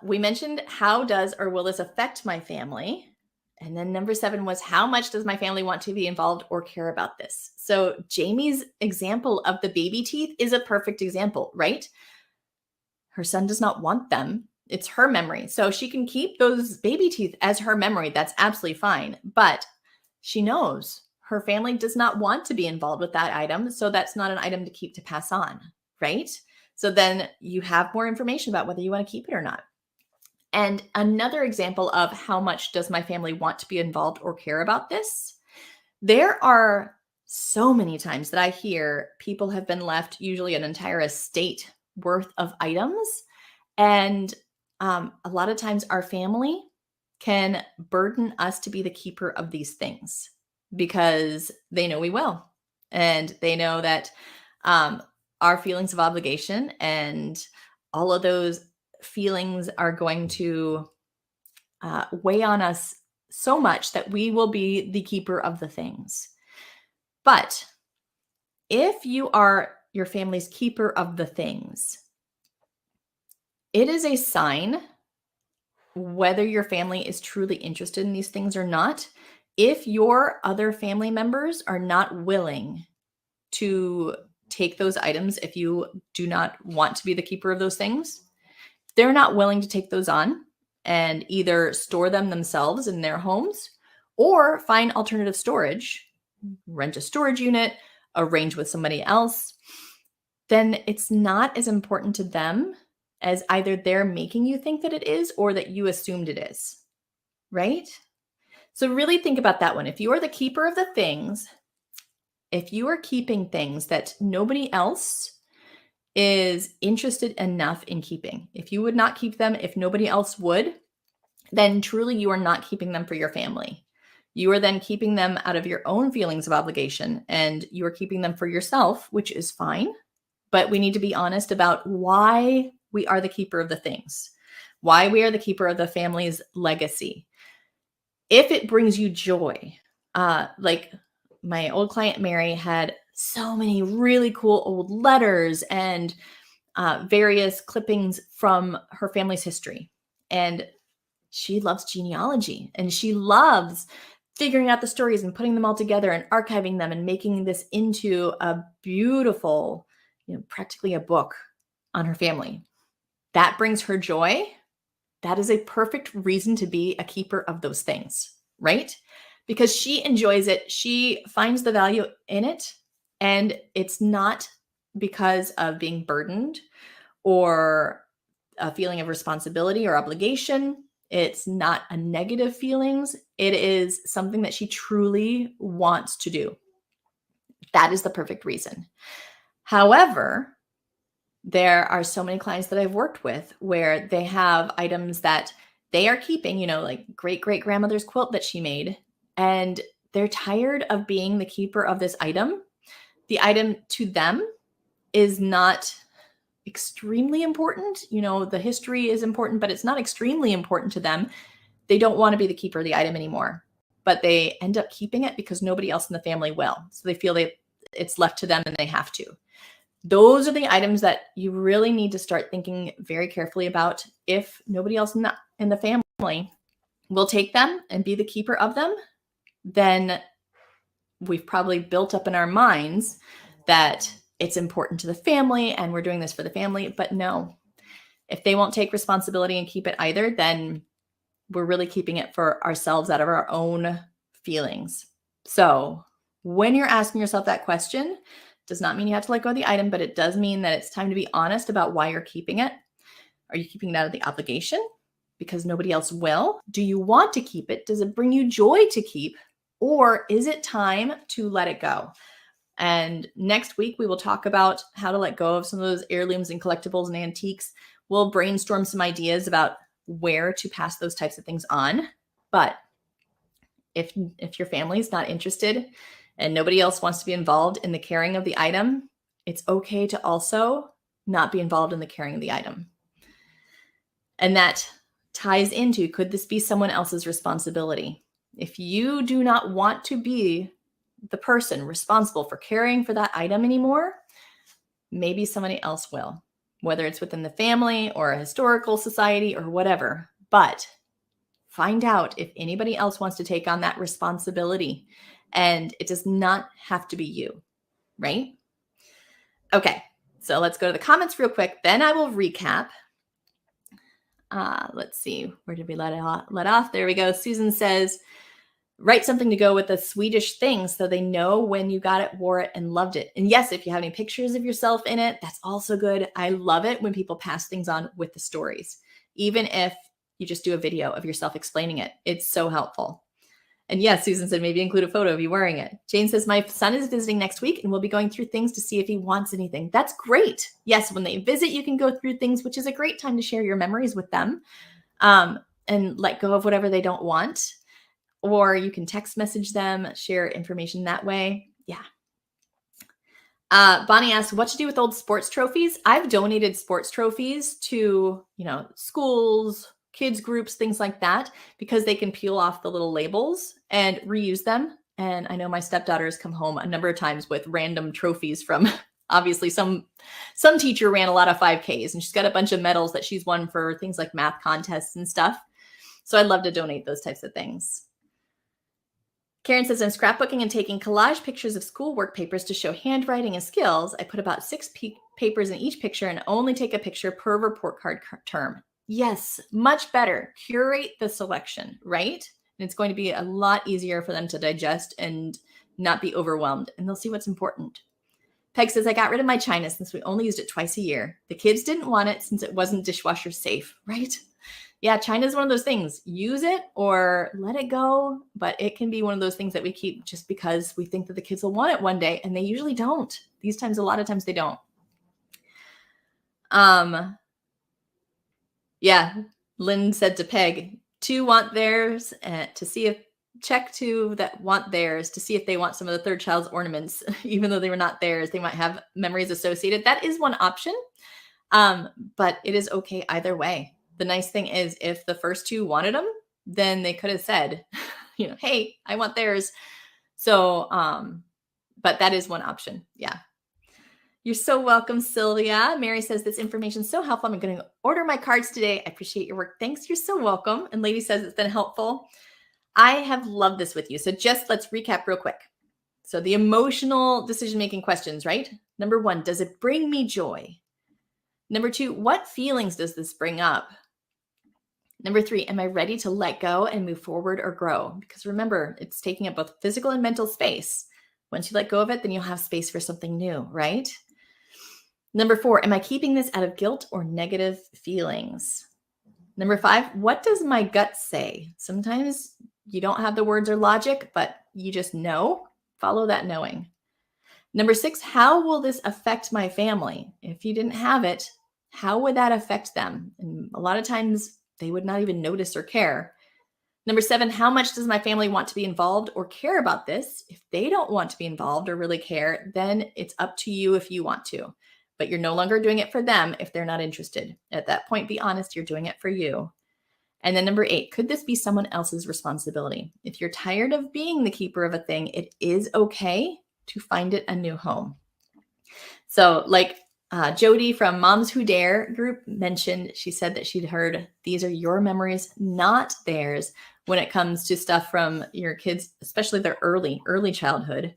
we mentioned how does or will this affect my family? And then number 7 was how much does my family want to be involved or care about this? So Jamie's example of the baby teeth is a perfect example, right? Her son does not want them. It's her memory. So she can keep those baby teeth as her memory. That's absolutely fine. But she knows her family does not want to be involved with that item. So that's not an item to keep to pass on, right? So then you have more information about whether you want to keep it or not. And another example of how much does my family want to be involved or care about this? There are so many times that I hear people have been left usually an entire estate worth of items. And a lot of times our family can burden us to be the keeper of these things because they know we will. And they know that our feelings of obligation and all of those feelings are going to weigh on us so much that we will be the keeper of the things. But if you are your family's keeper of the things, it is a sign, whether your family is truly interested in these things or not, If your other family members are not willing to take those items, if you do not want to be the keeper of those things, they're not willing to take those on and either store them themselves in their homes or find alternative storage, rent a storage unit, arrange with somebody else, then it's not as important to them as either they're making you think that it is or that you assumed it is, right? So really think about that one. If you are the keeper of the things, if you are keeping things that nobody else is interested enough in keeping, if you would not keep them, if nobody else would, then truly you are not keeping them for your family. You are then keeping them out of your own feelings of obligation, and you are keeping them for yourself, which is fine. But we need to be honest about why we are the keeper of the things, why we are the keeper of the family's legacy. If it brings you joy, like my old client Mary had so many really cool old letters and various clippings from her family's history. And she loves genealogy and she loves figuring out the stories and putting them all together and archiving them and making this into a beautiful, practically a book on her family. That brings her joy. That is a perfect reason to be a keeper of those things, right? Because she enjoys it. She finds the value in it. And it's not because of being burdened or a feeling of responsibility or obligation. It's not a negative feelings. It is something that she truly wants to do. That is the perfect reason. However, there are so many clients that I've worked with where they have items that they are keeping, like great-great-grandmother's quilt that she made, and they're tired of being the keeper of this item. The item to them is not extremely important. The history is important, but it's not extremely important to them. They don't want to be the keeper of the item anymore, but they end up keeping it because nobody else in the family will. So they feel it's left to them and they have to. Those are the items that you really need to start thinking very carefully about. If nobody else in the family will take them and be the keeper of them, then we've probably built up in our minds that it's important to the family and we're doing this for the family. But no, if they won't take responsibility and keep it either, then we're really keeping it for ourselves out of our own feelings. So when you're asking yourself that question, does not mean you have to let go of the item, but it does mean that it's time to be honest about why you're keeping it. Are you keeping it out of the obligation because nobody else will? Do you want to keep it? Does it bring you joy to keep? Or is it time to let it go? And next week, we will talk about how to let go of some of those heirlooms and collectibles and antiques. We'll brainstorm some ideas about where to pass those types of things on. But if your family's not interested and nobody else wants to be involved in the carrying of the item, it's okay to also not be involved in the carrying of the item. And that ties into, could this be someone else's responsibility? If you do not want to be the person responsible for caring for that item anymore, maybe somebody else will, whether it's within the family or a historical society or whatever. But find out if anybody else wants to take on that responsibility. And it does not have to be you, right? Okay, so let's go to the comments real quick. Then I will recap. Let's see, where did we let off? There we go. Susan says, write something to go with the Swedish thing so they know when you got it, wore it, and loved it. And yes, if you have any pictures of yourself in it, that's also good. I love it when people pass things on with the stories, even if you just do a video of yourself explaining it. It's so helpful. And yes, Susan said, maybe include a photo of you wearing it. Jane says, my son is visiting next week and we'll be going through things to see if he wants anything. That's great. Yes, when they visit, you can go through things, which is a great time to share your memories with them and let go of whatever they don't want. Or you can text message them, share information that way. Yeah. Bonnie asks, what to do with old sports trophies? I've donated sports trophies to, schools, kids groups, things like that, because they can peel off the little labels and reuse them. And I know my stepdaughter has come home a number of times with random trophies from obviously some teacher ran a lot of 5Ks and she's got a bunch of medals that she's won for things like math contests and stuff. So I'd love to donate those types of things. Karen says, I'm scrapbooking and taking collage pictures of schoolwork papers to show handwriting and skills. I put about 6 papers in each picture and only take a picture per report card term. Yes, much better. Curate the selection, right? And it's going to be a lot easier for them to digest and not be overwhelmed, and they'll see what's important. Peg says, I got rid of my china since we only used it twice a year. The kids didn't want it since it wasn't dishwasher safe, right? Yeah, china is one of those things. Use it or let it go, but it can be one of those things that we keep just because we think that the kids will want it one day, and they usually don't. A lot of times they don't. Yeah, Lynn said to Peg, 2 want theirs to see if check 2 that want theirs to see if they want some of the third child's ornaments, even though they were not theirs. They might have memories associated. That is one option, but it is okay either way. The nice thing is if the first 2 wanted them, then they could have said, hey, I want theirs. So, but that is one option. Yeah. You're so welcome, Sylvia. Mary says, this information is so helpful. I'm going to order my cards today. I appreciate your work. Thanks. You're so welcome. And Lady says it's been helpful. I have loved this with you. So just let's recap real quick. So the emotional decision-making questions, right? Number 1, does it bring me joy? Number 2, what feelings does this bring up? Number 3, am I ready to let go and move forward or grow? Because remember, it's taking up both physical and mental space. Once you let go of it, then you'll have space for something new, right? Number 4, am I keeping this out of guilt or negative feelings? Number 5, what does my gut say? Sometimes you don't have the words or logic, but you just know. Follow that knowing. Number 6, how will this affect my family? If you didn't have it, how would that affect them? And a lot of times they would not even notice or care. Number 7, how much does my family want to be involved or care about this? If they don't want to be involved or really care, then it's up to you if you want to. But you're no longer doing it for them if they're not interested. At that point, be honest, you're doing it for you. And then number 8, could this be someone else's responsibility? If you're tired of being the keeper of a thing, it is okay to find it a new home. So like Jody from Moms Who Dare group mentioned, she said that she'd heard these are your memories, not theirs, when it comes to stuff from your kids, especially their early childhood,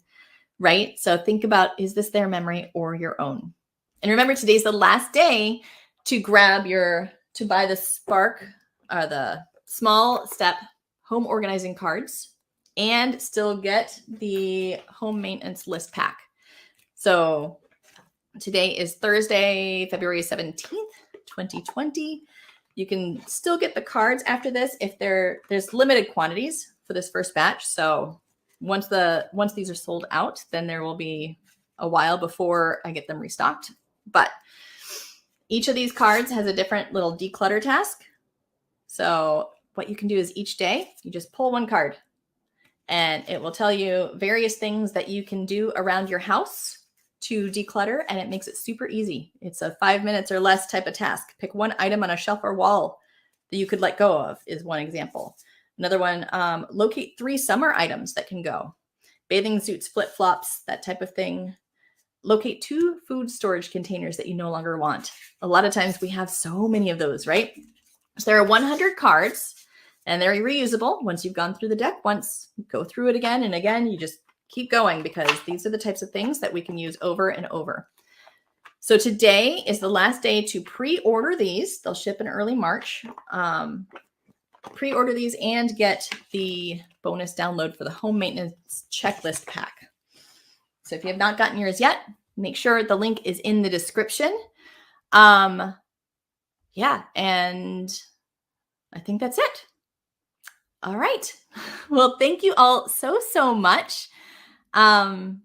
right? So think about, is this their memory or your own? And remember, today's the last day to buy the Spark, the Small Step home organizing cards and still get the home maintenance list pack. So today is Thursday, February 17th, 2020. You can still get the cards after this if there's limited quantities for this first batch. So once these are sold out, then there will be a while before I get them restocked. But each of these cards has a different little declutter task. So what you can do is each day you just pull one card and it will tell you various things that you can do around your house to declutter, and it makes it super easy. It's a 5 minutes or less type of task. Pick one item on a shelf or wall that you could let go of is one example. Another one, locate 3 summer items that can go. Bathing suits, flip-flops, that type of thing. Locate 2 food storage containers that you no longer want. A lot of times we have so many of those, right? So there are 100 cards and they're reusable. Once you've gone through the deck once, go through it again and again. You just keep going because these are the types of things that we can use over and over. So today is the last day to pre-order these. They'll ship in early March. Pre-order these and get the bonus download for the home maintenance checklist pack. So if you have not gotten yours yet, make sure the link is in the description. Yeah, and I think that's it. All right. Well, thank you all so much. Jana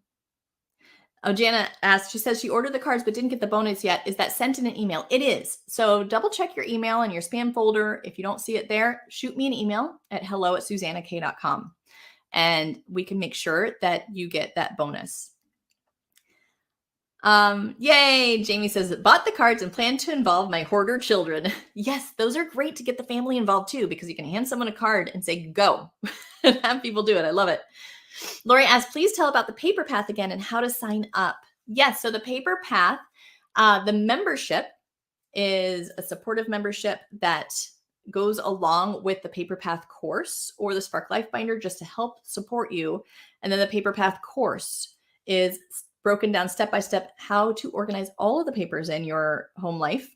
asked, she says she ordered the cards but didn't get the bonus yet. Is that sent in an email? It is. So double check your email and your spam folder. If you don't see it there, shoot me an email at hello@susannak.com and we can make sure that you get that bonus. Yay. Jamie says, bought the cards and plan to involve my hoarder children. Yes, those are great to get the family involved too, because you can hand someone a card and say, go, and have people do it. I love it. Lori asks, please tell about the paper path again and how to sign up. Yes. So the paper path, the membership is a supportive membership that goes along with the Paper Path course or the Spark Life Binder just to help support you. And then the Paper Path course is broken down step by step how to organize all of the papers in your home life.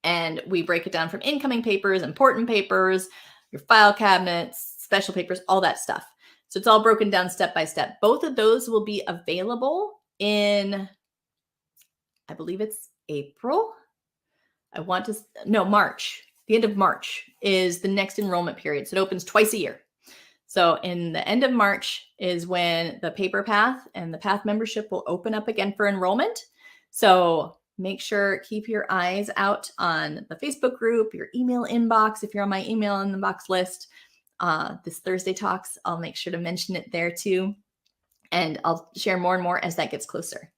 And we break it down from incoming papers, important papers, your file cabinets, special papers, all that stuff. So it's all broken down step by step. Both of those will be available in, I believe it's April. March. The end of March is the next enrollment period. So it opens twice a year. So in the end of March is when the Paper Path and the Path membership will open up again for enrollment. So make sure, keep your eyes out on the Facebook group, your email inbox. If you're on my email inbox list, this Thursday talks, I'll make sure to mention it there too. And I'll share more and more as that gets closer.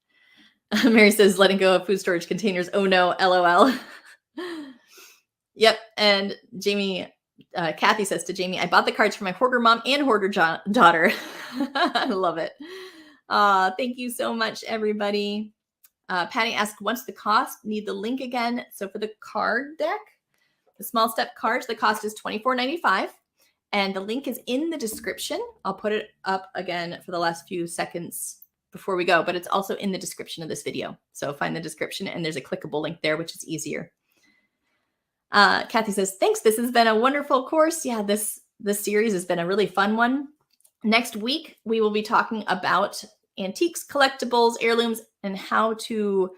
Mary says, letting go of food storage containers. Oh no, LOL. Yep. And Jamie, Kathy says to Jamie, I bought the cards for my hoarder mom and hoarder daughter. I love it. Thank you so much, everybody. Patty asked, what's the cost? Need the link again. So for the card deck, the small step cards, the cost is $24.95. And the link is in the description. I'll put it up again for the last few seconds before we go, but it's also in the description of this video. So find the description and there's a clickable link there, which is easier. Kathy says, thanks. This has been a wonderful course. Yeah, this series has been a really fun one. Next week, we will be talking about antiques, collectibles, heirlooms, and how to,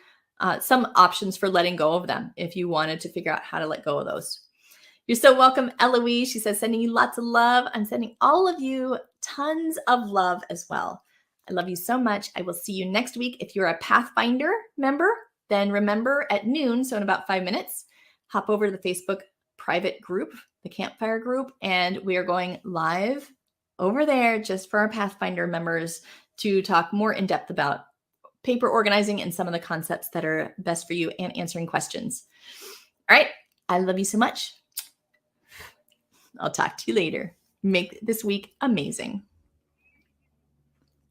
some options for letting go of them if you wanted to figure out how to let go of those. You're so welcome, Eloise. She says, sending you lots of love. I'm sending all of you tons of love as well. I love you so much. I will see you next week. If you're a Pathfinder member, then remember at noon, so in about 5 minutes, hop over to the Facebook private group, the Campfire group, and we are going live over there just for our Pathfinder members to talk more in depth about paper organizing and some of the concepts that are best for you and answering questions. All right. I love you so much. I'll talk to you later. Make this week amazing.